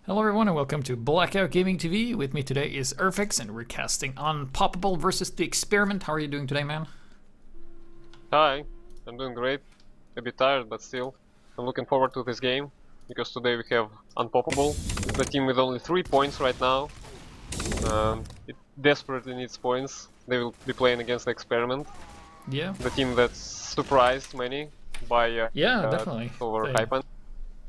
Hello everyone and welcome to BlackOut Gaming TV. With me today is irfx and we're casting Unpoppable versus The Experiment. How are you doing today, man? Hi, I'm doing great. A bit tired, but still. I'm looking forward to this game, because today we have Unpoppable, the team with only 3 points right now. It desperately needs points. They will be playing against The Experiment. Yeah. The team that surprised many by Definitely. overhyping.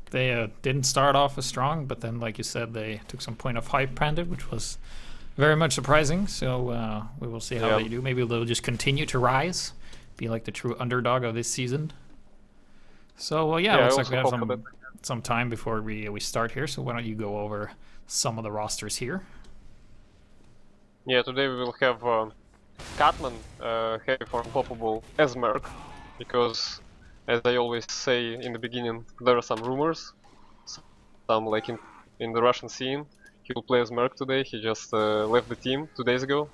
They didn't start off as strong, but then, like you said, they took some point of hype behind it, which was very much surprising. So we will see how they do. Maybe they'll just continue to rise, be like the true underdog of this season. So looks like we have some time before we start here. So why don't you go over some of the rosters here? Yeah, today we will have Catman heavy for Unpoppable as Merc, because as I always say in the beginning, there are some rumors. Some like in the Russian scene, he will play as Merc today. He just left the team 2 days ago,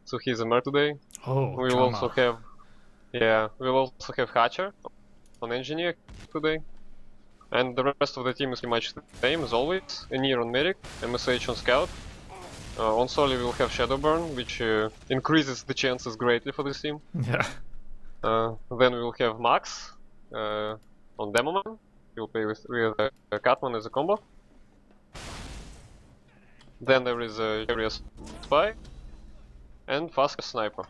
so he's a Merc today. Oh, we will also have, we'll also have Hatcher on Engineer today, and the rest of the team is pretty much the same as always. Enir on Medic, MSH on Scout. On Soli we will have Shadowburn, which increases the chances greatly for this team. Yeah. Then we will have Max on Demoman. He will play with Catman as a combo. Then there is Cherry's Spy and Fast Sniper.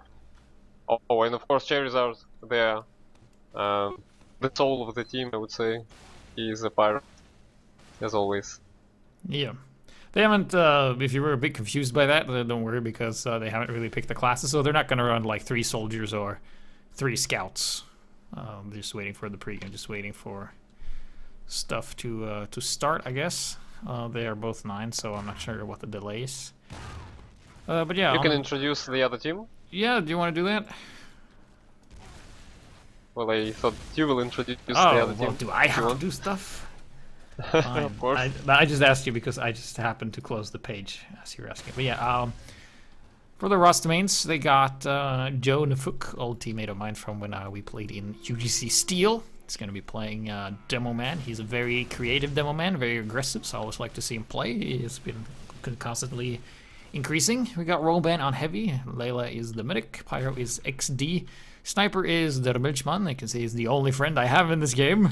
Oh, and of course Charizard there, the soul of the team, I would say. He is a pirate, as always. Yeah. They haven't, if you were a bit confused by that, don't worry, because they haven't really picked the classes, so they're not going to run like 3 soldiers or 3 scouts. Just waiting for the pre-game, just waiting for stuff to start, I guess. They are both 9, so I'm not sure what the delay is. But yeah, you can introduce the other team. Yeah, do you want to do that? Well, I thought you will introduce the other team. Oh, well, do I have to do stuff? Of course. I just asked you because I just happened to close the page as you were asking. But yeah, for the roster mains, they got Joe Nafuk, old teammate of mine from when we played in UGC Steel. He's going to be playing Demo Man. He's a very creative Demo Man, very aggressive, so I always like to see him play. He's been constantly increasing. We got Rollban on Heavy. Layla is the Medic. Pyro is XD. Sniper is the Milchman. I can say he's the only friend I have in this game.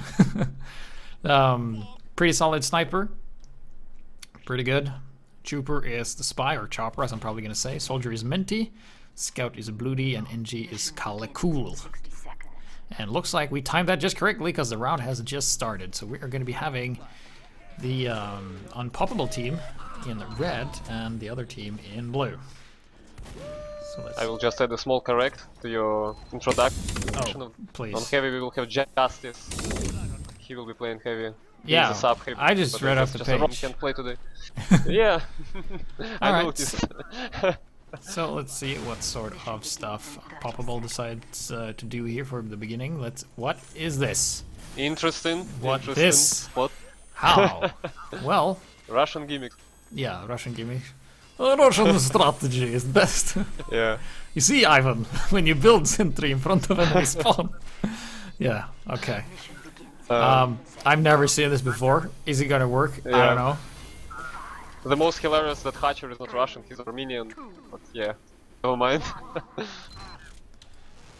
Pretty solid Sniper. Pretty good. Trooper is the Spy, or Chopper, as I'm probably going to say. Soldier is Minty. Scout is Bloody, and NG is Kalekul. And looks like we timed that just correctly because the round has just started. So we are going to be having the Unpoppable team in red and the other team in blue. So I will just add a small correct to your introduction. Oh, please. On Heavy we will have Justice. He will be playing Heavy. Yeah, he's a sub -heavy, I just read off the page. Just can't play today. Yeah, I noticed. So let's see what sort of stuff Unpoppable decides to do here for the beginning. What is this? Interesting. What interesting. this? What? How? Well. Russian gimmick. Yeah, Russian gimmick. Russian strategy is best. Yeah. You see, Ivan, when you build sentry in front of enemy spawn. Yeah. Okay. I've never seen this before. Is it gonna work? Yeah. I don't know. The most hilarious that Hatcher is not Russian, he's Armenian. But yeah, never mind.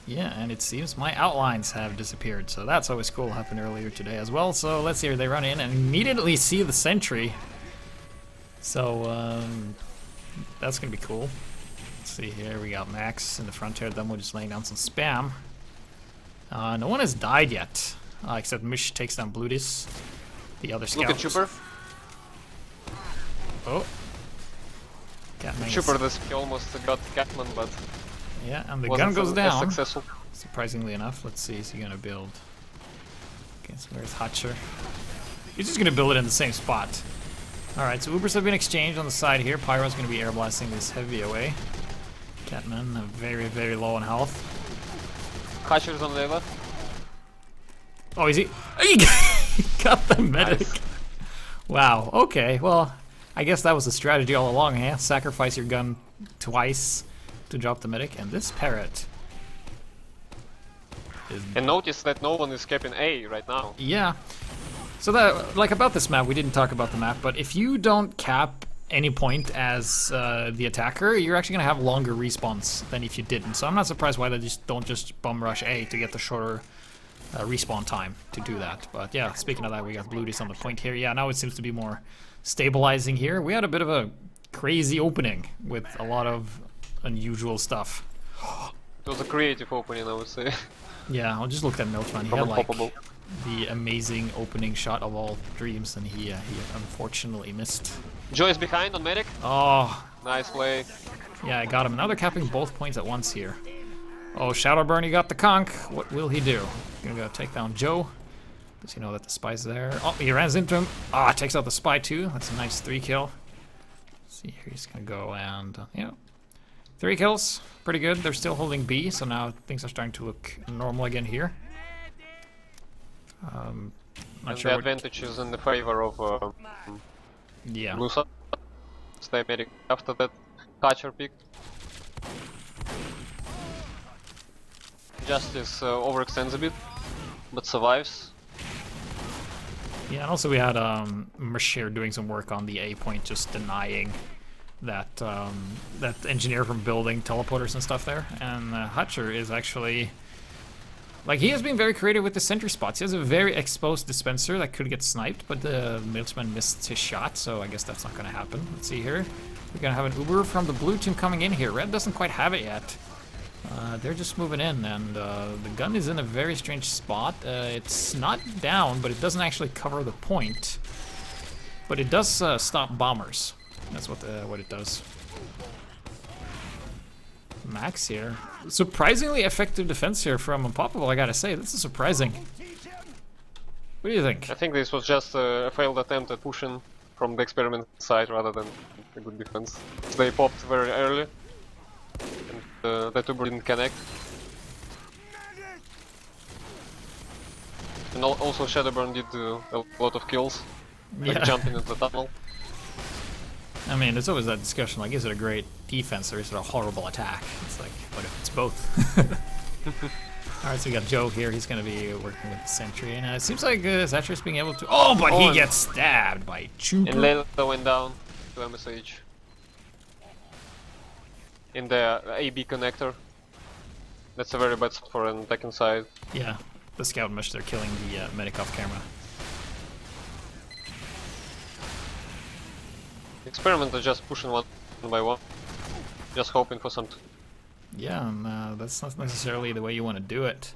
Yeah, and it seems my outlines have disappeared, so that's always cool. Happened earlier today as well. So let's see, they run in and immediately see the sentry. So that's gonna be cool. Let's see here, we got Max in the front here. Then we're just laying down some spam. No one has died yet. Except Mish takes down Blutis, the other scout. Look at Trooper. Oh. Catman Trooper, he almost got Catman, but yeah, and the gun goes down. Successful. Surprisingly enough. Let's see, is he gonna build? Okay, so where's Hatcher? He's just gonna build it in the same spot. Alright, so Ubers have been exchanged on the side here. Pyro's gonna be air blasting this Heavy away. Catman, very, very low on health. Hatcher's on Layla. Oh, is he? He got the Medic. Nice. Wow, okay, well, I guess that was the strategy all along, huh? Sacrifice your gun twice to drop the Medic, and this Parrot is... And notice that no one is capping A right now. Yeah. So that, like about this map, we didn't talk about the map, but if you don't cap any point as the attacker, you're actually gonna have longer respawns than if you didn't. So I'm not surprised why they just don't just bum rush A to get the shorter respawn time to do that. But yeah, speaking of that, we got Bluties on the point here. Yeah, now it seems to be more stabilizing here. We had a bit of a crazy opening with a lot of unusual stuff. It was a creative opening, I would say. Yeah, I'll just look at Milchman. He From had like Unpoppable. the amazing opening shot of all dreams, and he unfortunately missed. Joy's behind on medic. Oh, Nice play. yeah, I got him. Now they're capping both points at once here. Oh, Shadowburn, he got the conk. What will he do? Gonna go take down Joe. Does he know that the spy's there? Oh, he runs into him. Ah, takes out the spy too. That's a nice 3 kill. Let's see here, he's gonna go and, 3 kills. Pretty good. They're still holding B, so now things are starting to look normal again here. Not And sure the what... advantage is in the favor of Yeah. blue side. Stay medic after that catcher pick. Justice overextends a bit, but survives. Yeah, and also we had Mashir doing some work on the A point, just denying that that engineer from building teleporters and stuff there. And Hutcher is actually, like, he has been very creative with the center spots. He has a very exposed dispenser that could get sniped, but the Milchman missed his shot, so I guess that's not going to happen. Let's see here. We're going to have an Uber from the blue team coming in here. Red doesn't quite have it yet. They're just moving in, and the gun is in a very strange spot. It's not down, but it doesn't actually cover the point. But it does stop bombers. That's what it does. Max here. Surprisingly effective defense here from Unpoppable, I gotta say. This is surprising. What do you think? I think this was just a failed attempt at pushing from the experiment side rather than a good defense. They popped very early, and the tuber didn't connect. And also Shadowburn did a lot of kills, like jumping into the tunnel. I mean, there's always that discussion, like, is it a great defense or is it a horrible attack? It's like, what if it's both? Alright, so we got Joe here. He's going to be working with the sentry. And it seems like Zatcher's being able to... Oh, but he gets stabbed by Chupa. And Layla went down to MSH. In the AB connector. That's a very bad spot for an attacking side. Yeah, the scout mesh, they're killing the medic off camera. Experiment are just pushing one by one. Just hoping for some... Yeah, and that's not necessarily the way you want to do it.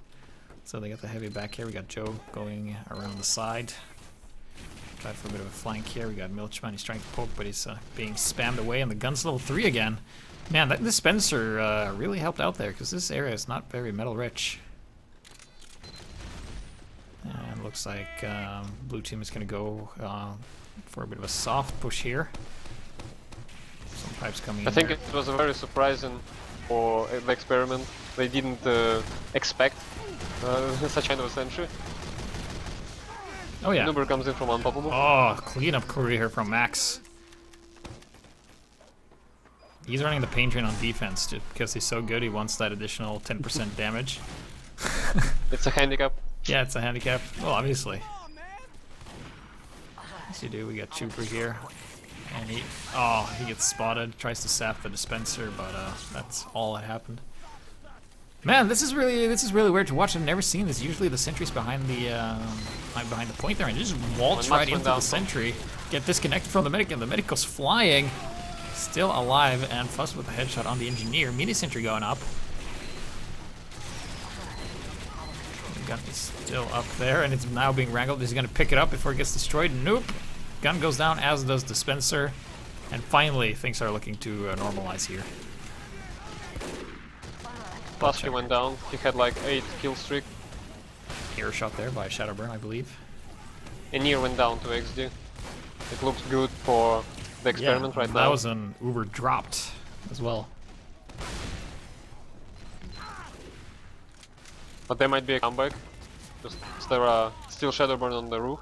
So they got the heavy back here. We got Joe going around the side. Try for a bit of a flank here. We got Milchman. He's trying to poke, but he's being spammed away. And the gun's level 3 again. Man, that dispenser really helped out there, because this area is not very metal rich. And looks like blue team is going to go for a bit of a soft push here. Some pipes coming in. I think there. it was a very surprising for the experiment. They didn't expect such kind of a sentry. Oh yeah. Nuber comes in from Unpoppable. Oh, cleanup crew here from Max. He's running the pain train on defense just because he's so good. He wants that additional 10% damage. It's a handicap. Yeah, it's a handicap. Well, obviously. Yes, you do. We got Chuper here. And he gets spotted, tries to sap the dispenser, but that's all that happened. Man, this is really weird to watch. I've never seen this. Usually the sentry's behind the point there, and just waltz right into the sentry, get disconnected from the medic, and the medic goes flying, still alive, and Fuss with a headshot on the engineer. Mini sentry going up. The gun is still up there, and it's now being wrangled. Is he gonna pick it up before it gets destroyed? Nope. Gun goes down, as does dispenser, and finally things are looking to normalize here. Plus he went down. He had like 8 kill streak. Air shot there by Shadowburn, I believe. And Nier went down to XD. It looks good for the experiment right now. That was an Uber dropped as well. But there might be a comeback. Because there are still Shadowburn on the roof.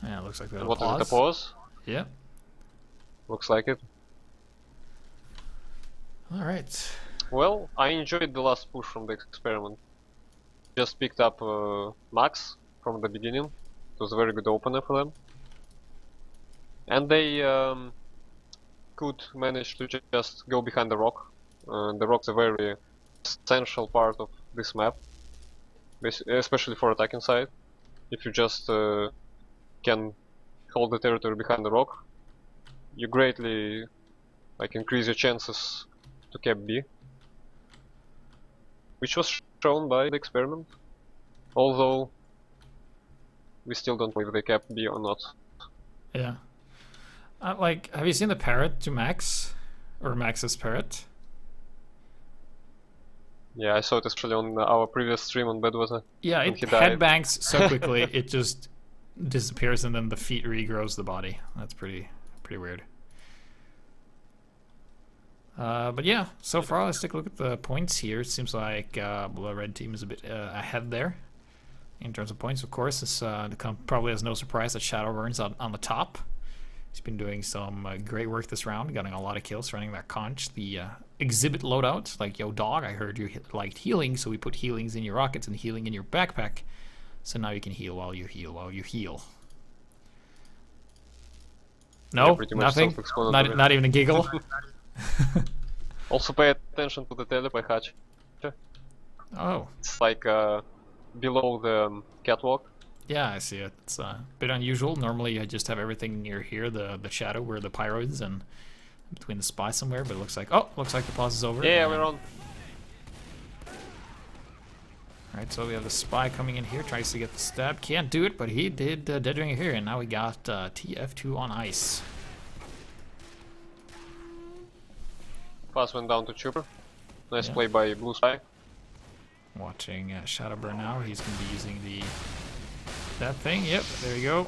Yeah, it looks like And what is it, a pause? Yeah. Looks like it. Alright. Well, I enjoyed the last push from the experiment. Just picked up Max from the beginning. It was a very good opener for them. And they could manage to just go behind the rock. The rock's a very essential part of this map, especially for attacking side. If you just can hold the territory behind the rock, you greatly increase your chances to cap B, which was shown by the experiment, although we still don't know if they cap B or not. Yeah. Have you seen the parrot to Max? Or Max's parrot? Yeah, I saw it actually on our previous stream on Bedwater. Yeah, it headbangs so quickly, it just disappears and then the feet regrows the body. That's pretty weird. But yeah, so far let's take a look at the points here. It seems like the red team is a bit ahead there in terms of points. Of course, it's probably as no surprise that Shadowburn's on the top. He's been doing some great work this round, getting a lot of kills, running that conch. The exhibit loadout, like, yo dog, I heard you liked healing, so we put healings in your rockets and healing in your backpack. So now you can heal while you heal while you heal. No, yeah, nothing? Not even a giggle? Also pay attention to the teleport hatch. Oh. It's like below the catwalk. Yeah, I see it. It's a bit unusual. Normally I just have everything near here, the shadow where the pyro is, and between the spy somewhere, but it looks like the pause is over. Yeah, we're on. Alright, so we have the spy coming in here, tries to get the stab. Can't do it, but he did doing it here, and now we got TF2 on ice. Pass went down to Trooper. Nice Yeah. play by Blue Spy. Watching Shadowburn now. He's going to be using that thing. Yep, there you go.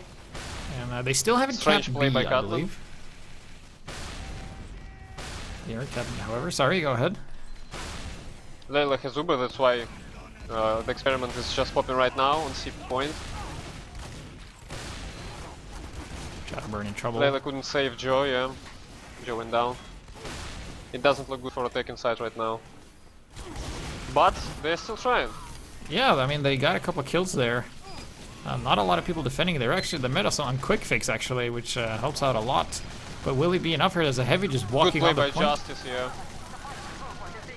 And they still haven't Strange capped play B, by I Catlin. believe. They are capped, however. Sorry, go ahead. Layla has Uber, that's why the experiment is just popping right now on C point. Shadowburn in trouble. Layla couldn't save Joe, yeah. Joe went down. It doesn't look good for attacking side right now. But they're still trying. Yeah, I mean, they got a couple of kills there. Not a lot of people defending. They're actually the meta's on quick fix, actually, which helps out a lot. But will he be enough here? There's a heavy just walking Good on the play by point. Justice, yeah.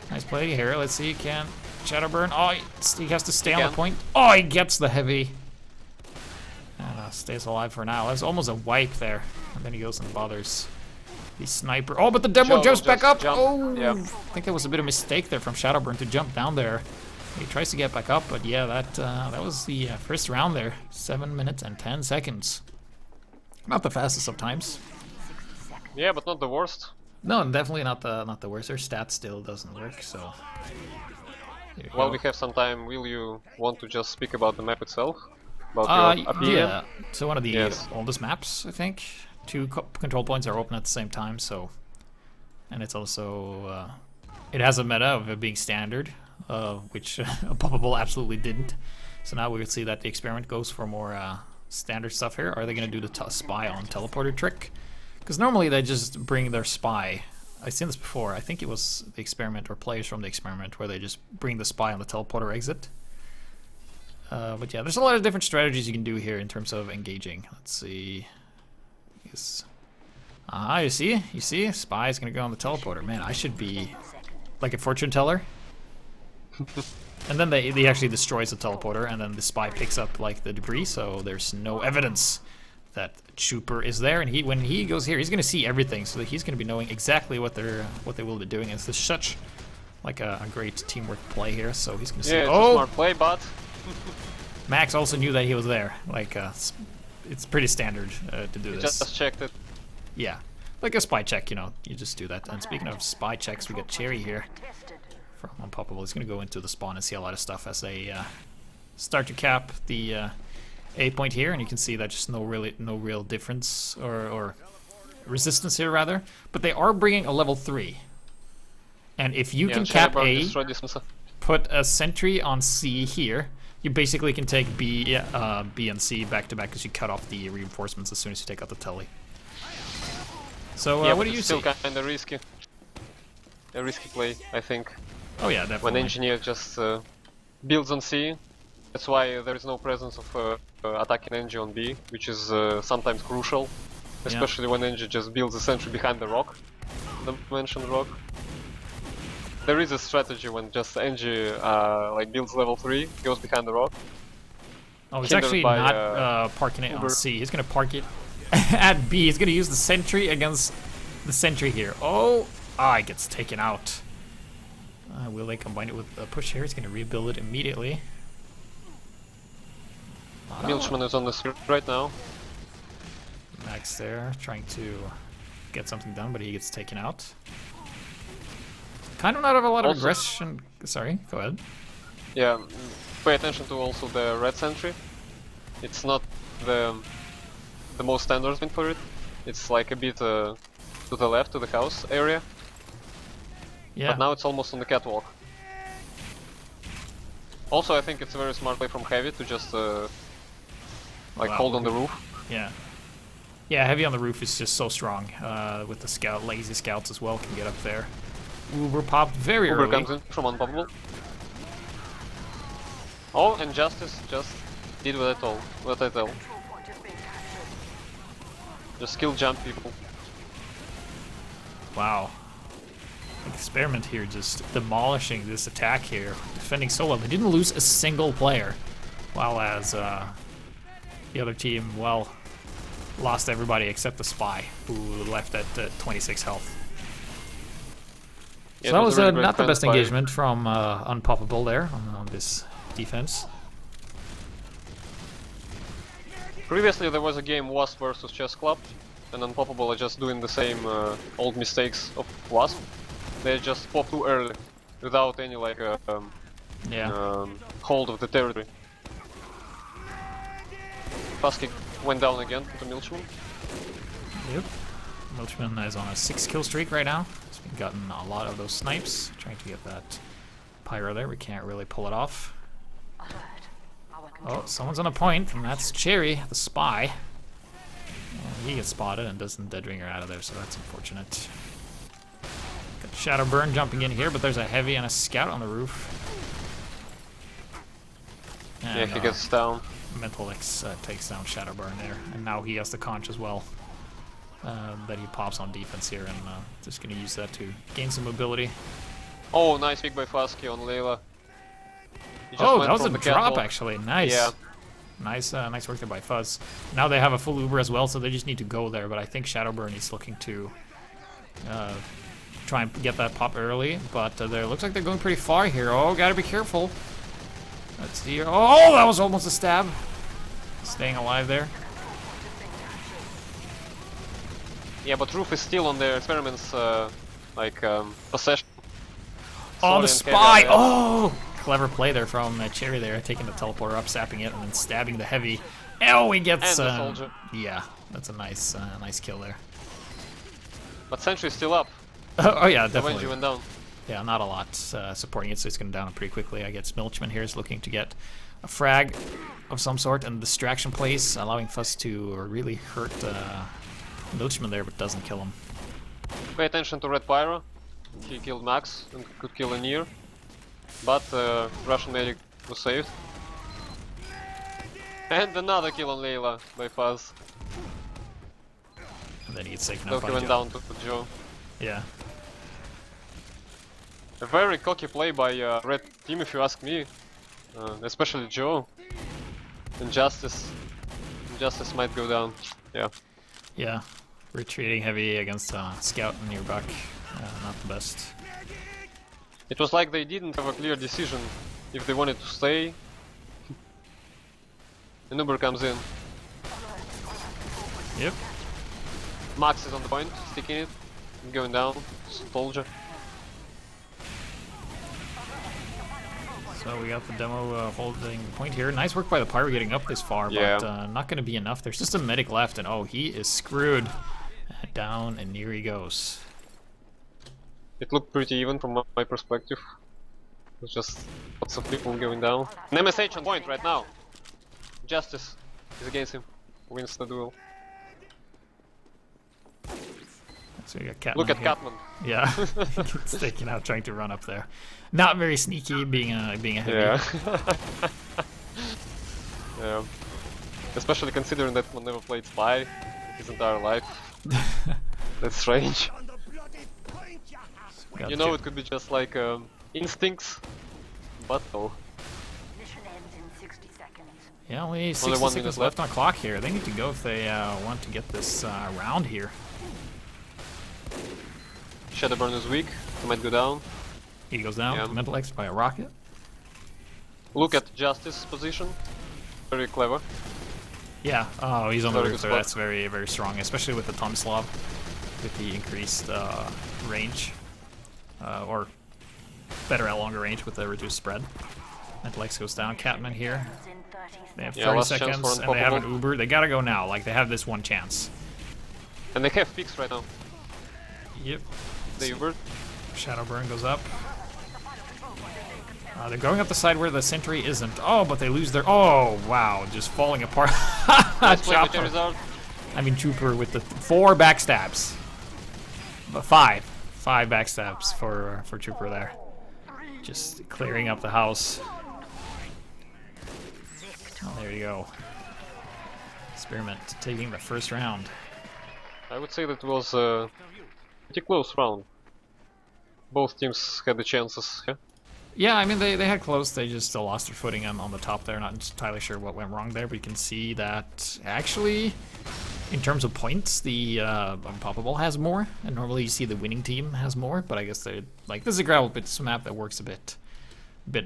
Nice play here. Let's see, can Shadowburn. Oh, he has to stay on Again. the point. Oh, he gets the heavy. And stays alive for now. That was almost a wipe there. And then he goes and bothers the sniper. Oh, but the demo Joe jumps back up. just jumped, Oh, yeah. I think that was a bit of a mistake there from Shadowburn to jump down there. He tries to get back up, but yeah, that was the first round there. 7 minutes and 10 seconds. Not the fastest of times. Yeah, but not the worst. No, definitely not the worst. Their stat still doesn't work, so. There you While go. we have some time, will you want to just speak about the map itself? About your opinion? Yeah, so one of the Yes. oldest maps, I think. 2 control points are open at the same time, so. And it's also, it has a meta of it being standard, which Unpoppable absolutely didn't. So now we would see that the experiment goes for more standard stuff here. Are they going to do the spy on teleporter trick? Because normally they just bring their spy. I've seen this before. I think it was the experiment or players from the experiment where they just bring the spy on the teleporter exit. But yeah, there's a lot of different strategies you can do here in terms of engaging. Let's see. Yes. You see? Spy is gonna go on the teleporter. Man, I should be like a fortune teller. And then they actually destroys the teleporter, and then the spy picks up like the debris, so there's no evidence that Trooper is there. And when he goes here, he's gonna see everything, so that he's gonna be knowing exactly what they will be doing. It's such like a great teamwork play here. So he's gonna see. Yeah, it's a Oh, smart play, but Max also knew that he was there. Like it's pretty standard to do this. just checked it. Yeah, like a spy check, you know, you just do that. And speaking of spy checks, we got Cherry here from Unpoppable. He's going to go into the spawn and see a lot of stuff as they start to cap the A point here, and you can see that just no real difference or resistance here rather. But they are bringing a level 3, and if you can cap A, put a sentry on C here, you basically can take B and C back to back because you cut off the reinforcements as soon as you take out the telly. So yeah, what do you still see? kind of risky. A risky play, I think. Oh yeah, definitely. When engineer just builds on C, That's why there is no presence of attacking Engie on B, which is sometimes crucial, especially when Engie just builds a sentry behind the rock, the mentioned rock. There is a strategy when just Engie like builds level 3, goes behind the rock. Oh, he's hindered actually by, not parking it on Uber. C. He's gonna park it at B. He's gonna use the sentry against the sentry here. Oh, it gets taken out. Will they combine it with a push here? He's gonna rebuild it immediately. Milchman is on the street right now. Max there, trying to get something done, but he gets taken out. Kind of not have a lot of Also- aggression. Sorry, go ahead. Yeah, pay attention to also the red sentry. It's not the most standard thing for it. It's like a bit to the left, to the house area. Yeah. But now it's almost on the catwalk. Also, I think it's a very smart play from Heavy to just like Wow. hold on the roof. Yeah. Yeah, heavy on the roof is just so strong. With the scout, lazy scouts as well can get up there. Uber popped very Uber early. comes in from Unpoppable. Oh, and Justice just did what I tell. Just skill jump people. Wow. Experiment here, just demolishing this attack here, defending so well. They didn't lose a single player, while as the other team, well, lost everybody except the spy, who left at 26 health. Yeah, So that it was a really great not the best defense by- engagement from Unpoppable there on this defense. Previously there was a game Wasp versus Chess Club, and Unpoppable are just doing the same old mistakes of Wasp. They just pop too early, without any like Yeah. hold of the territory. Fusky went down again to Milchman. Yep. Milchman is on a 6-kill streak right now. He's been gotten a lot of those snipes. Trying to get that pyro there. We can't really pull it off. Oh, someone's on a point, and that's Cherry, the spy. And he gets spotted and doesn't dead ringer out of there, so that's unfortunate. Got Shadowburn jumping in here, but there's a heavy and a scout on the roof. And, Yeah, he gets down. Mental X takes down Shadowburn there, and now he has the conch as well. That he pops on defense here, and just gonna use that to gain some mobility. Oh, nice pick by Fusky on Layla. He just Oh, went that was a from the drop catwalk. actually. Nice. Yeah. Nice, nice work there by Fuzz. Now they have a full Uber as well, so they just need to go there. But I think Shadowburn is looking to try and get that pop early. But there looks like they're going pretty far here. Oh, gotta be careful. Let's see. Oh, that was almost a stab. Staying alive there. Yeah, but Roof is still on their experiments, possession. Oh, the Sorry, and spy! Kevin, Oh! Clever play there from Cherry there, taking the teleporter up, sapping it, and then stabbing the heavy. Oh, he gets... And the soldier. Yeah, that's a nice nice kill there. But Sentry's still up. Oh yeah, Avengii definitely. went down. Yeah, not a lot supporting it, so it's going down pretty quickly. I guess Milchman here is looking to get a frag of some sort and distraction plays, allowing Fuss to really hurt Milchman there, but doesn't kill him. Pay attention to Red Pyro. He killed Max and could kill Anir. But Russian medic was saved. And another kill on Layla by Fuzz. And then he gets taken So out he by went Joe. down to Joe. Yeah. A very cocky play by Red Team, if you ask me. Especially Joe. And Justice might go down. Yeah. Yeah. Retreating heavy against Scout and your back. Not the best. It was like they didn't have a clear decision if they wanted to stay. An Uber comes in. Yep. Max is on the point, sticking it, going down. Soldier. So we got the demo holding the point here. Nice work by the Pyro getting up this far, Yeah. but not going to be enough. There's just a medic left, and oh, he is screwed. Down and near he goes. It looked pretty even from my perspective. There's just lots of people going down. An MSH on point right now. Justice is against him. Wins the duel. So we got Catman Look at here. Catman. Yeah, it's taken out trying to run up there. Not very sneaky, being a heavy. Yeah. Yeah. Especially considering that one never played Spy his entire life. That's strange. You know, it could be just like instincts, but no. Yeah, only 60 1 seconds minute left on clock here. They need to go if they want to get this round here. Shadowburn is weak, he might go down. He goes down. Yeah. Mental X by a rocket. Look at Justice's position. Very clever. Yeah, oh, he's on the Very roof good there. spot. That's very, very strong, especially with the Tomislav, with the increased range. Or better at longer range with the reduced spread. Mental X goes down. Catman here. They have 30 last chance seconds, for and they have an Unpoppable. Uber. They gotta go now. Like, they have this one chance. And they have picks right now. Yep. The Uber. Shadowburn goes up. They're going up the side where the sentry isn't. Oh, but they lose their... Oh, wow. Just falling apart. Nice play by Chopper. Charizard. I mean, Trooper with the 4 backstabs. But 5. 5 backstabs for Trooper there. Just clearing up the house. Oh, there you go. Experiment taking the first round. I would say that was a pretty close round. Both teams had the chances. Yeah? Yeah, I mean, they had close. They just still lost their footing on the top there. Not entirely sure what went wrong there, but you can see that actually, in terms of points, the Unpoppable has more. And normally you see the winning team has more, but I guess they're like, this is a gravel pits map that works a bit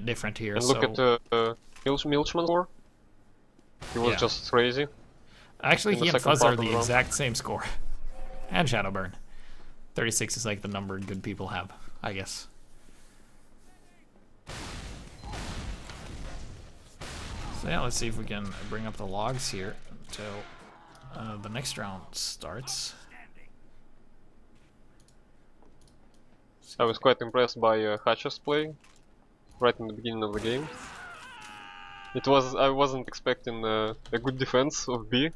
different here. And so look at Milchman's score. He was Yeah. just crazy. actually, in the he and second Fuzz part are of the the round. exact same score. And Shadowburn. 36 is like the number good people have, I guess. So yeah, let's see if we can bring up the logs here until the next round starts. I was quite impressed by Hatcher's play right in the beginning of the game. I wasn't expecting a good defense of B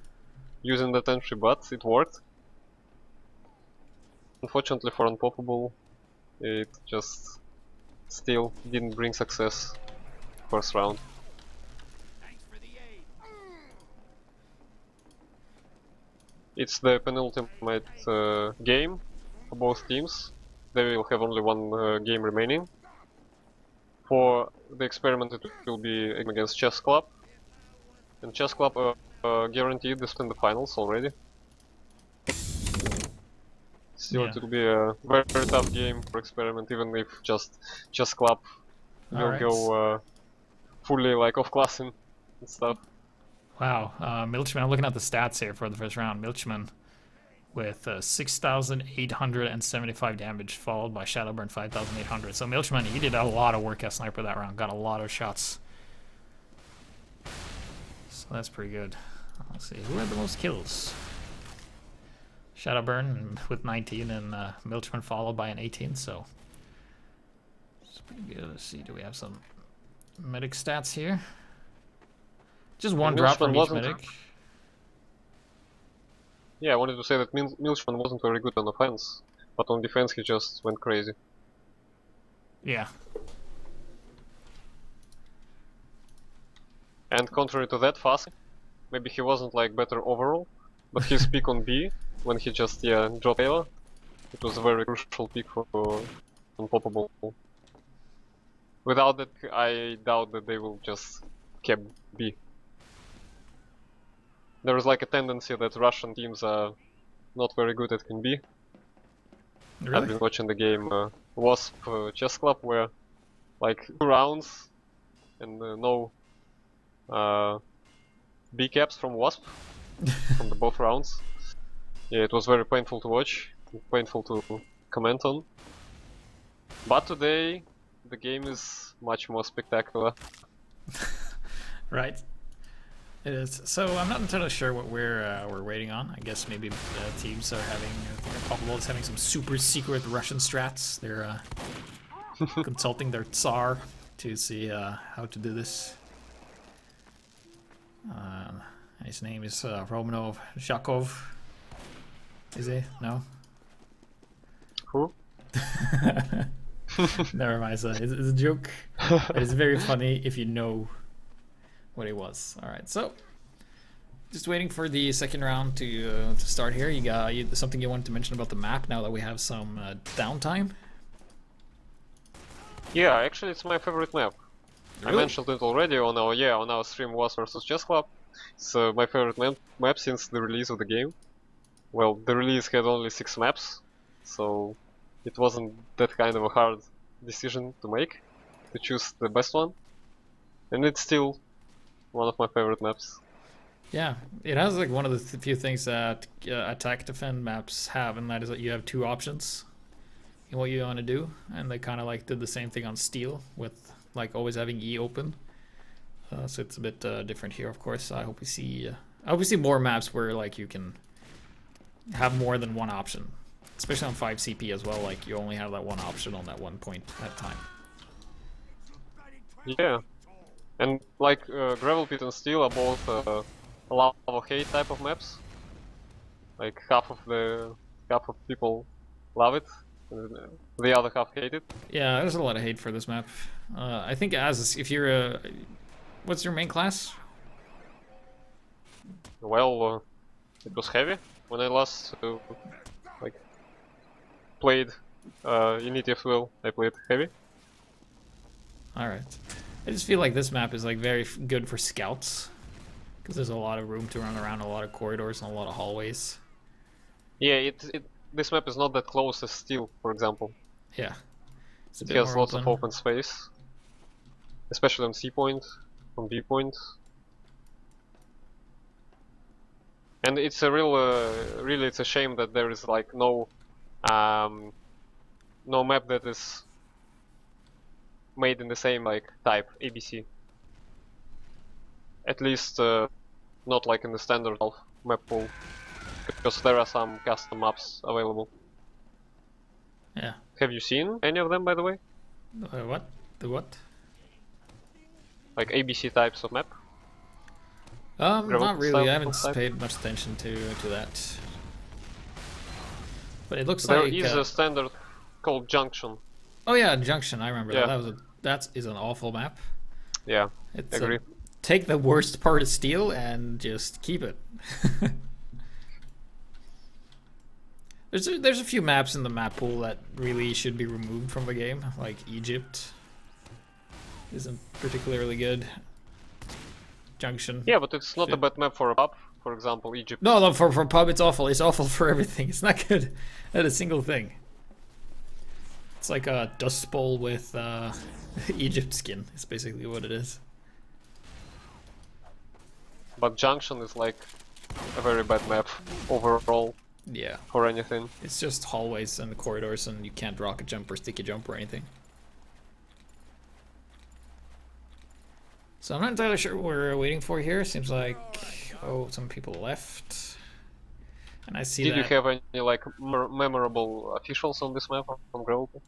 using that entry, but it worked. Unfortunately for Unpoppable, it just still didn't bring success first round. It's the penultimate game for both teams. They will have only one game remaining. For the experiment, it will be against Chess Club, and Chess Club guaranteed this in the finals already. Still, Yeah. it will be a very, very tough game for experiment, even if just Chess Club will Alright. go fully like off classing and stuff. Wow, Milchman, I'm looking at the stats here for the first round. Milchman with 6,875 damage, followed by Shadowburn 5,800. So Milchman, he did a lot of work as sniper that round, got a lot of shots. So that's pretty good. Let's see, who had the most kills? Shadowburn with 19 and Milchman followed by an 18, so it's pretty good. Let's see, do we have some medic stats here? Just one drop from each wasn't- medic. Yeah, I wanted to say that Milchman wasn't very good on offense, but on defense he just went crazy. Yeah. And contrary to that, Fassi, maybe he wasn't like better overall, but his pick on B, when he just dropped Ava, it was a very crucial pick for Unpoppable. Without that, I doubt that they will just keep B. There is like a tendency that Russian teams are not very good at Queen B. I've Really? been watching the game Wasp Chess Club where like 2 rounds and no B caps from Wasp from the both rounds. Yeah, it was very painful to watch, painful to comment on. But today the game is much more spectacular. Right. It is. So I'm not entirely sure what we're waiting on. I guess maybe teams are having, I think Unpoppable is having some super secret Russian strats. They're consulting their Tsar to see how to do this. His name is Romanov Zhakov. Is he? No? Who? Never mind. It's a joke. But it's very funny if you know what he was. All right, so just waiting for the second round to start here. You got something you wanted to mention about the map now that we have some downtime? Yeah, actually, it's my favorite map. Really? I mentioned it already on our stream Was versus Chess Club. It's my favorite map since the release of the game. Well, the release had only 6 maps, so it wasn't that kind of a hard decision to make, to choose the best one. And it's still one of my favorite maps. Yeah, it has like one of the few things that attack defend maps have, and that is that you have 2 options in what you want to do, and they kind of like did the same thing on Steel with like always having E open. So it's a bit different here, of course. I hope we see more maps where like you can have more than one option, especially on 5 CP as well. Like you only have that one option on that one point at a time. Yeah, and like Gravel Pit and Steel are both lava hate type of maps. Like half of people love it, and the other half hate it. Yeah, there's a lot of hate for this map. I think if you're a, what's your main class? Well, it was heavy when I last like played in ETF2L. I played heavy. All right. I just feel like this map is like very good for scouts because there's a lot of room to run around, a lot of corridors, and a lot of hallways. Yeah, this map is not that close as Steel, for example. Yeah, it's a It bit has more lots open. of open space, especially on C point, on B point. And it's a really it's a shame that there is like no map that is made in the same like type ABC. At least not like in the standard of map pool, because there are some custom maps available. Yeah. Have you seen any of them, by the way? What? The what? Like ABC types of map? Not really. I haven't type? paid much attention to that. But it looks There like is a standard called Junction. oh yeah, Junction. I remember Yeah. that is an awful map. Yeah, It's agree. Take the worst part of Steel and just keep it. There's a few maps in the map pool that really should be removed from the game, like Egypt isn't particularly good. Junction. Yeah, but it's not a bad map for a pub, for example, Egypt. No, for pub it's awful. It's awful for everything. It's not good at a single thing. It's like a Dust Bowl with Egypt skin. It's basically what it is. But Junction is like a very bad map overall Yeah. for anything. It's just hallways and corridors, and you can't rocket jump or sticky jump or anything. So I'm not entirely sure what we're waiting for here. Seems like, oh, some people left. And I see Did that. you have any like memorable officials on this map on Gravel Pit?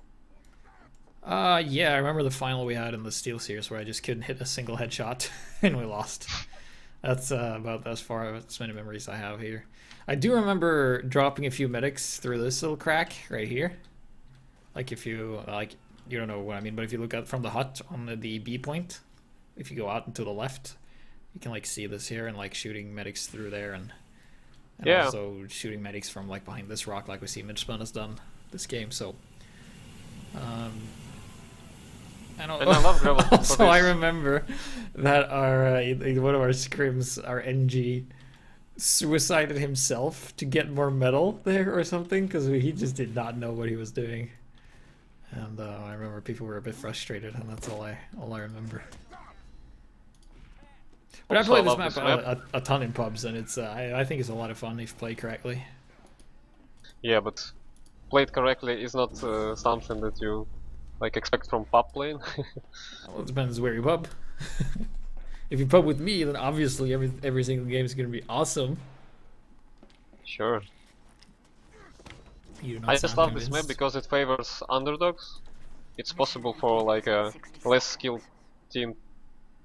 Yeah, I remember the final we had in the Steel Series where I just couldn't hit a single headshot and we lost. That's about as far as many memories I have here. I do remember dropping a few medics through this little crack right here. Like if you, like, you don't know what I mean, but if you look out from the hut on the B point, if you go out and to the left, you can like see this here and like shooting medics through there and Yeah. also shooting medics from like behind this rock like we see Midspun has done this game. So I know. And I love Gravel Pit for Also, I this. remember that our in one of our scrims, our NG suicided himself to get more metal there or something because he just did not know what he was doing. And I remember people were a bit frustrated, and that's all I remember. But I Also, played I this love map, this map. a ton in pubs, and it's I think it's a lot of fun if played correctly. Yeah, but played correctly is not something that you like expect from pub playing. Well, it depends where you pub. If you pub with me, then obviously every single game is going to be awesome. Sure. You do not I just sound love this map convinced. because it favors underdogs. It's possible for like a less skilled team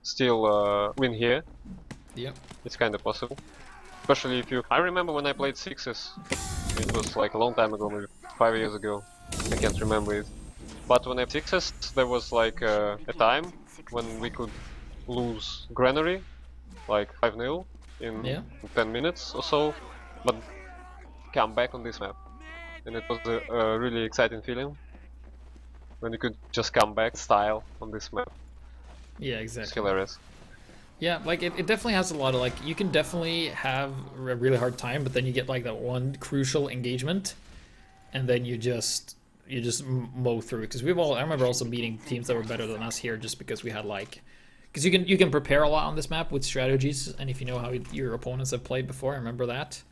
still win here. Yep. It's kind of possible. Especially if you... I remember when I played Sixes. It was like a long time ago, maybe 5 years ago. I can't remember it. But when I played Sixes, there was like a time when we could lose Granary like 5-0 in 10 minutes or so, but come back on this map. And it was a really exciting feeling when you could just come back style on this map. Yeah, It's exactly. hilarious. Yeah, like it definitely has a lot of like, you can definitely have a really hard time, but then you get like that one crucial engagement, and then you just mow through it. Because I remember also beating teams that were better than us here, just because we had like, because you can prepare a lot on this map with strategies, and if you know how your opponents have played before, I remember that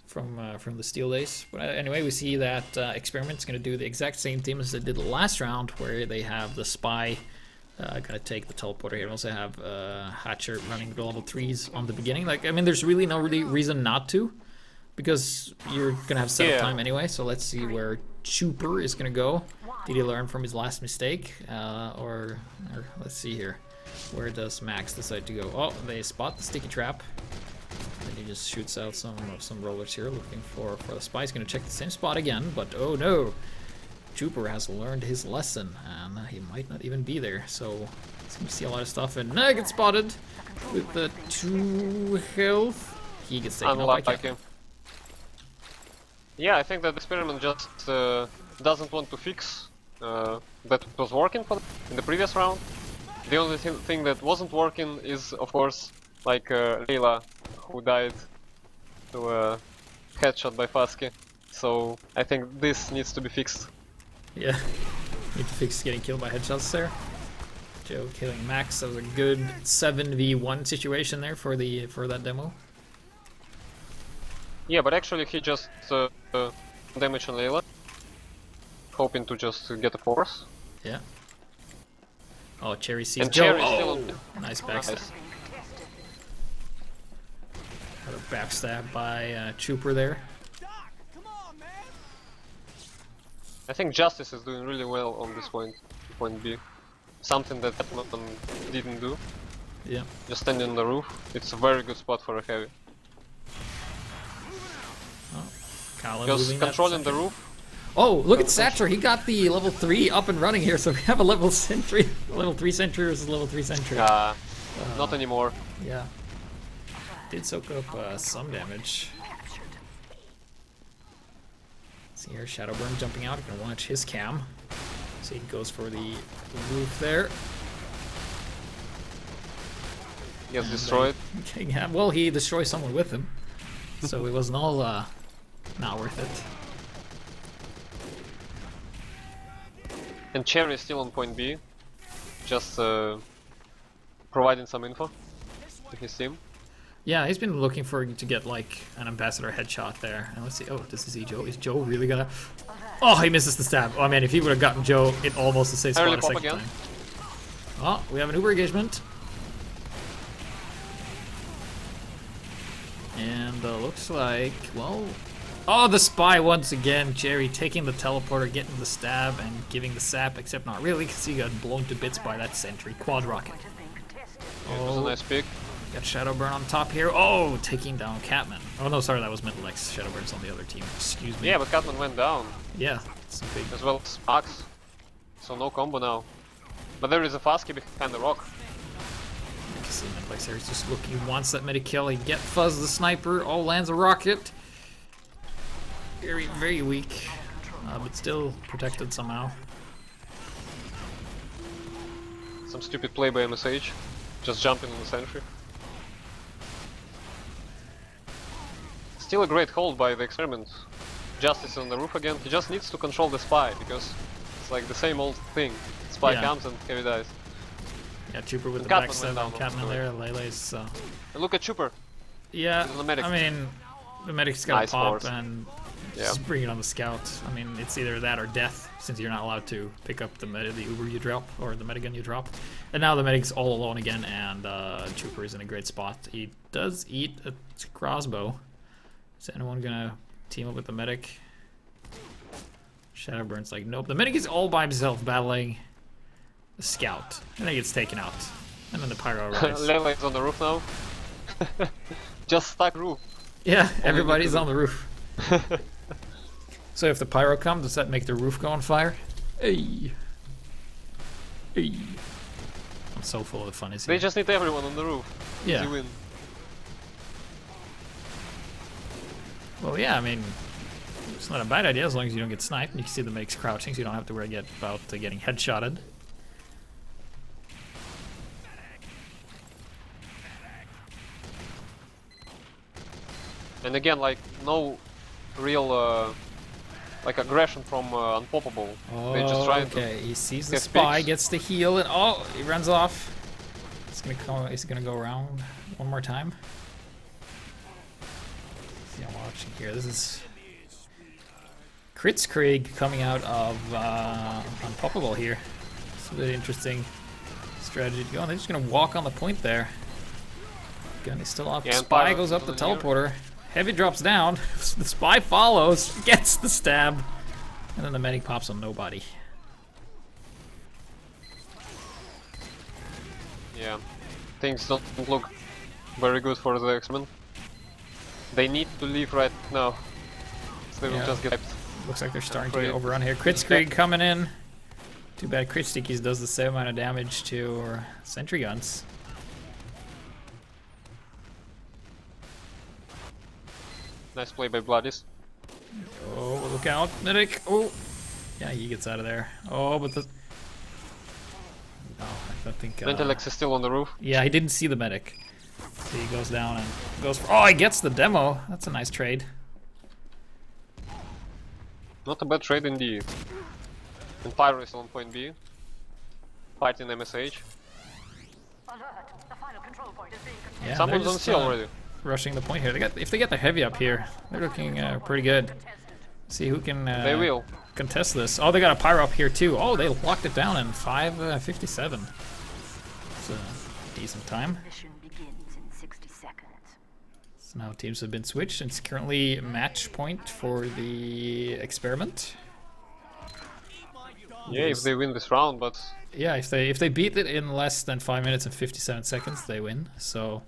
from the Steel days. But anyway, we see that Experiment's going to do the exact same thing as they did the last round, where they have the spy gonna take the teleporter here. We also have Hatcher running the level 3s on the beginning. Like, I mean, there's really no reason not to, because you're gonna have setup time anyway. So let's see where Chuper is gonna go. Did he learn from his last mistake? Or let's see here. Where does Max decide to go? Oh, they spot the sticky trap. And he just shoots out some rollers here, looking for the spy. He's gonna check the same spot again, but oh no. Chuper has learned his lesson, and he might not even be there, so he's gonna see a lot of stuff. And gets spotted with the 2 health. He gets taken out by Captain. Yeah, I think that Experiment just doesn't want to fix that it was working for in the previous round. The only thing that wasn't working is, of course, like Layla, who died to a headshot by Fasky. So I think this needs to be fixed. Yeah, need to fix getting killed by headshots there. Joe killing Max. That was a good 7v1 situation there for that demo. Yeah, but actually he just damaged on Layla, hoping to just get a force. Yeah. Oh, Cherry sees and Joe. Cherry oh, still nice backstab. Nice. Got a backstab by Chuper there. I think Justice is doing really well on this point B. Something that Batman didn't do. Yeah. Just standing on the roof. It's a very good spot for a heavy. Oh, just controlling the roof. Oh, look at Satcher. He got the level 3 up and running here, so we have a level sentry. Level 3 sentry versus level 3 sentry. Not anymore. Yeah. Did soak up some damage. See here, Shadowburn jumping out. You can watch his cam. So he goes for the roof there. He gets destroyed. Yeah, well, he destroyed someone with him. So it wasn't all not worth it. And Cherry is still on point B. Just providing some info to his team. Yeah, he's been looking to get like an ambassador headshot there. And let's see. Oh, does he see Joe? Is Joe really gonna? Oh, he misses the stab. Oh man, if he would have gotten Joe, it almost the same spot a second time. Oh, we have an Uber engagement. And looks like, well, oh, the spy once again. Jerry taking the teleporter, getting the stab, and giving the sap, except not really, because he got blown to bits by that sentry. Quad rocket. It was a nice pick. Got Shadowburn on top here. Oh, taking down Catman. Oh no, sorry, that was Metal X. Shadowburn's on the other team. Excuse me. Yeah, but Catman went down. Yeah, it's big. As well as Max. So no combo now. But there is a Fasky behind the rock. You can see Metal X here. He's just looking. He wants that medi kill. He get Fuzz the sniper. Oh, lands a rocket. Very, very weak. But still protected somehow. Some stupid play by MSH. Just jumping on the sentry. Still a great hold by the Experiment. Justice on the roof again. He just needs to control the spy, because it's like the same old thing. Spy comes and heavy dies. Yeah, Chuper with the backstab on Catman there. Lele's. Look at Chuper. Yeah, I mean, the medic's got to pop and just bring it on the scout. I mean, it's either that or death, since you're not allowed to pick up the Uber you drop, or the medigun you drop. And now the medic's all alone again, and Chuper is in a great spot. He does eat a crossbow. Is anyone gonna team up with the medic? Shadowburn's like, nope. The medic is all by himself battling the scout. And he gets taken out. And then the pyro arrives. Lele is on the roof now. Just stuck roof. Yeah, everybody's on the roof. So if the pyro comes, does that make the roof go on fire? Hey. Hey. I'm so full of the fun. They just need everyone on the roof. Yeah. Easy win. Well, yeah, I mean, it's not a bad idea as long as you don't get sniped and you can see the makes crouching, so you don't have to worry about getting headshotted. And again, like, no real like aggression from Unpoppable. Oh, they just try okay. He sees the get spy, picks. gets the heal, and oh, he runs off. He's gonna go around one more time. See, I'm watching here. This is Kritzkrieg coming out of Unpoppable here. It's a really interesting strategy to go on. They're just gonna walk on the point there. Gun is still up. Yeah, Spy goes up the teleporter. Heavy drops down. The spy follows, gets the stab, and then the medic pops on nobody. Yeah, things don't look very good for the X-Men. They need to leave right now, so they will just get hyped. Looks like they're starting to get overrun here. Kritzkrieg coming in. Too bad Crit Stickies does the same amount of damage to sentry guns. Nice play by Bloodies. Oh, look out, medic! Oh, yeah, he gets out of there. Oh, but the I don't think. Ventilex is still on the roof. Yeah, he didn't see the medic. So he goes down and goes for. Oh, he gets the demo. That's a nice trade. Not a bad trade indeed. And Pyro is on point B, fighting MSH. Yeah, Someone's they're on just, C already. Rushing the point here. If they get the heavy up here, they're looking pretty good. See who can They will. contest this. Oh, they got a pyro up here too. Oh, they locked it down in 5:57. It's a decent time. Mission begins in 60 seconds. So now teams have been switched. It's currently match point for the experiment. Yeah, if they win this round, but Yeah, if they beat it in less than 5 minutes and 57 seconds, they win. So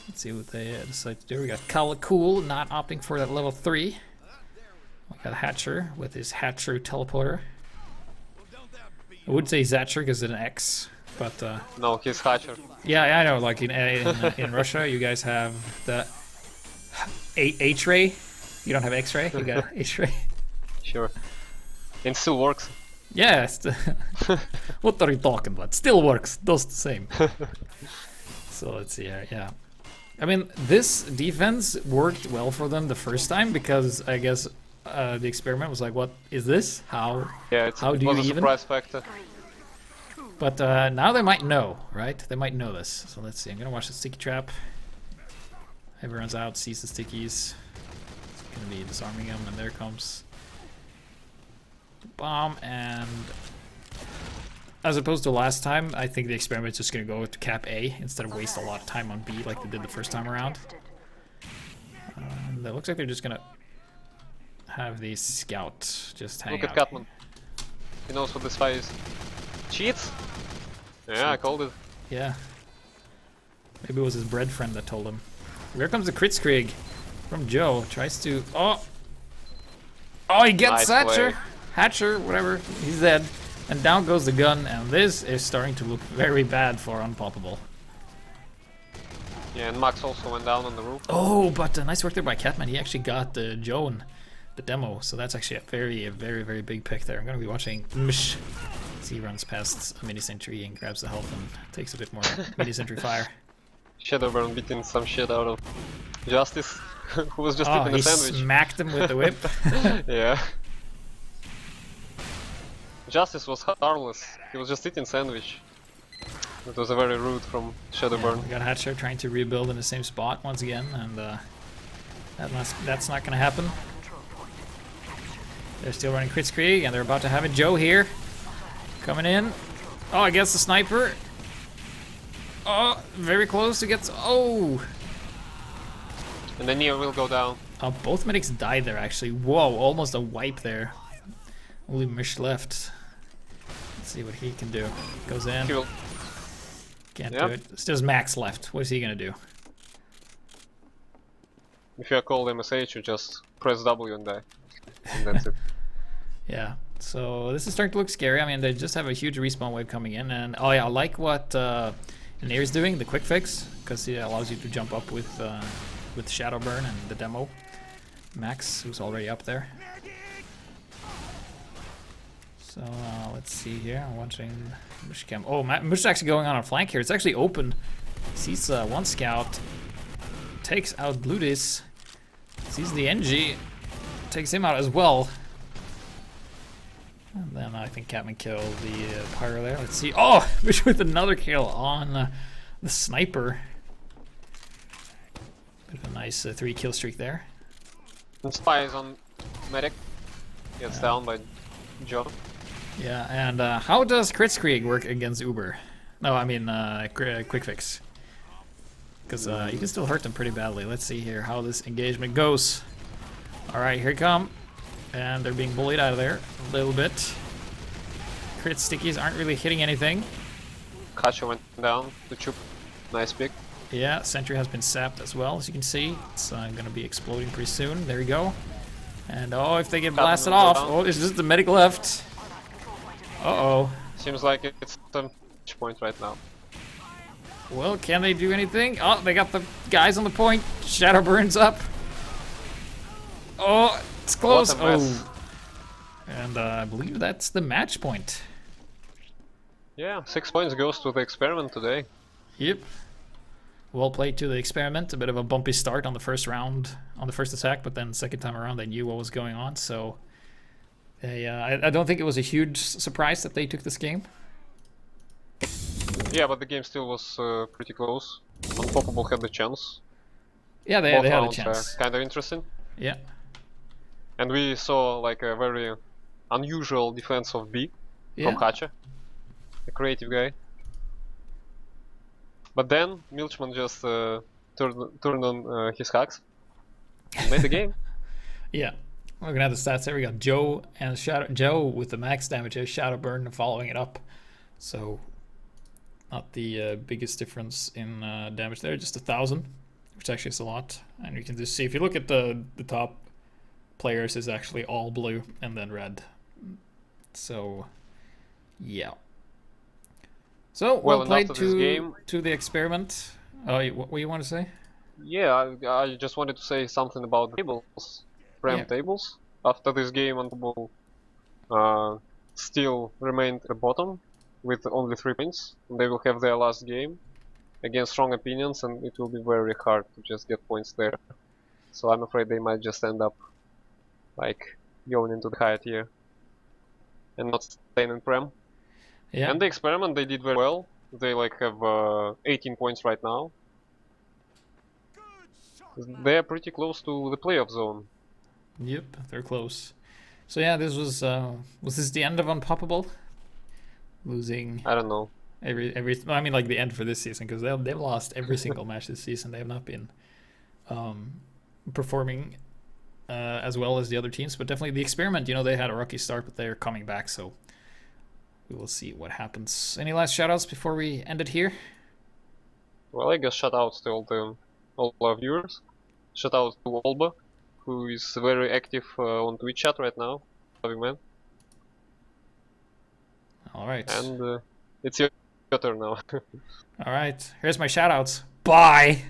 let's see what they decide to do. We got Cool not opting for that level 3. We got Hatcher with his Hatcher teleporter. I would say Zatcher because it's an X, but no, he's Hatcher. yeah, I know. Like in Russia, you guys have the H-ray. You don't have X-ray. You got H-ray. Sure. And still works. Yeah. What are you talking about? Still works. Does the same. So let's see here. Yeah. I mean, this defense worked well for them the first time because I guess the experiment was like, what is this? How? Yeah, How it do was you a even? surprise factor. But now they might know, right? They might know this. So let's see. I'm gonna watch the sticky trap. Everyone's out, sees the stickies. It's gonna be disarming them, and there comes the bomb. And as opposed to last time, I think the experiment's just gonna go to cap A instead of waste a lot of time on B like they did the first time around. It looks like they're just gonna have the scout just hang Look out. at Catman. He knows what this fight is. Cheats? Yeah, I called it. Yeah. Maybe it was his bread friend that told him. Here comes the Kritzkrieg from Joe. Tries to. Oh! Oh, he gets Nice Hatcher! play. Hatcher, whatever. He's dead. And down goes the gun, and this is starting to look very bad for Unpoppable. Yeah, and Max also went down on the roof. Oh, but nice work there by Catman. He actually got Joe in the demo, so that's actually a very, very big pick there. I'm going to be watching Mish. As he runs past a mini sentry and grabs the health and takes a bit more mini sentry fire. Shadowburn beating some shit out of Justice, who was just Oh, eating he a sandwich. smacked him with the whip. Yeah. Justice was harmless. He was just eating sandwich. It was a very rude from Shadowburn. We got Hatcher trying to rebuild in the same spot once again, and that's not going to happen. They're still running Kritzkrieg, and they're about to have a Joe here. Coming in. Oh, I guess the sniper. Oh, very close to get. Oh! And then Neo will go down. Oh, both medics died there, actually. Whoa, almost a wipe there. Only Mish left. Let's see what he can do. Goes in. He will. Can't Yep. do it. Still has Max left. What is he going to do? If you are called MSH, you just press W and die. And that's it. Yeah. So this is starting to look scary. I mean, they just have a huge respawn wave coming in, and oh yeah, I like what Nair is doing, the quick fix, because it allows you to jump up with Shadowburn and the demo. Max, who's already up there. So let's see here. I'm watching Mushcam. Oh, Mush is actually going on a flank here. It's actually open. Sees one scout. Takes out Blutis. Sees the NG. Takes him out as well. And then I think Catman killed the Pyro there. Let's see. Oh, Mush with another kill on the sniper. Bit of a nice 3-kill streak there. And Spy is on medic. Gets down by Joe. Yeah, and how does Kritzkrieg work against Uber? No, I mean quick fix. Because you can still hurt them pretty badly. Let's see here how this engagement goes. Alright, here they come. And they're being bullied out of there a little bit. Crit stickies aren't really hitting anything. Kacho went down to Chup. Nice pick. Yeah, Sentry has been sapped as well, as you can see. It's going to be exploding pretty soon. There we go. And oh, if they get blasted off. Oh, it's just the medic left. Uh-oh. Seems like it's a match point right now. Well, can they do anything? Oh, they got the guys on the point. Shadow burns up. Oh, it's close. What a mess. Oh. And I believe that's the match point. Yeah, 6 points goes to the experiment today. Yep. Well played to the experiment. A bit of a bumpy start on the first round, on the first attack, but then second time around they knew what was going on, so... I don't think it was a huge surprise that they took this game. Yeah, but the game still was pretty close. Unpoppable had the chance. Yeah, they Both had a rounds chance. kind of interesting. Yeah. And we saw like a very unusual defense of B from Hacha, a creative guy. But then Milchman just turned on his hacks and made the game. Yeah. We're gonna have the stats there. We got Joe and Joe with the max damage, Shadowburn following it up. So not the biggest difference in damage there, just 1,000, which actually is a lot. And you can just see if you look at the top players is actually all blue and then red. So yeah. So well played to the experiment. Oh, what you want to say? Yeah, I just wanted to say something about the tables. Tables. After this game, Unpoppable still remained at the bottom with only 3 points. They will have their last game against strong opinions, and it will be very hard to just get points there. So I'm afraid they might just end up like going into the higher tier and not staying in Prem. Yeah. And the experiment, they did very well. They like have 18 points right now. They are pretty close to the playoff zone. Yep, they're close. So yeah, this was this the end of Unpoppable? Losing. I don't know. I mean, like the end for this season, because they've lost every single match this season. They have not been performing as well as the other teams, but definitely the experiment. You know, they had a rocky start, but they're coming back. So we will see what happens. Any last shoutouts before we end it here? Well, I guess shoutouts to all our viewers. Shoutouts to Olba, who is very active on Twitch chat right now. Loving man. All right. And it's your turn now. All right. Here's my shoutouts. Bye.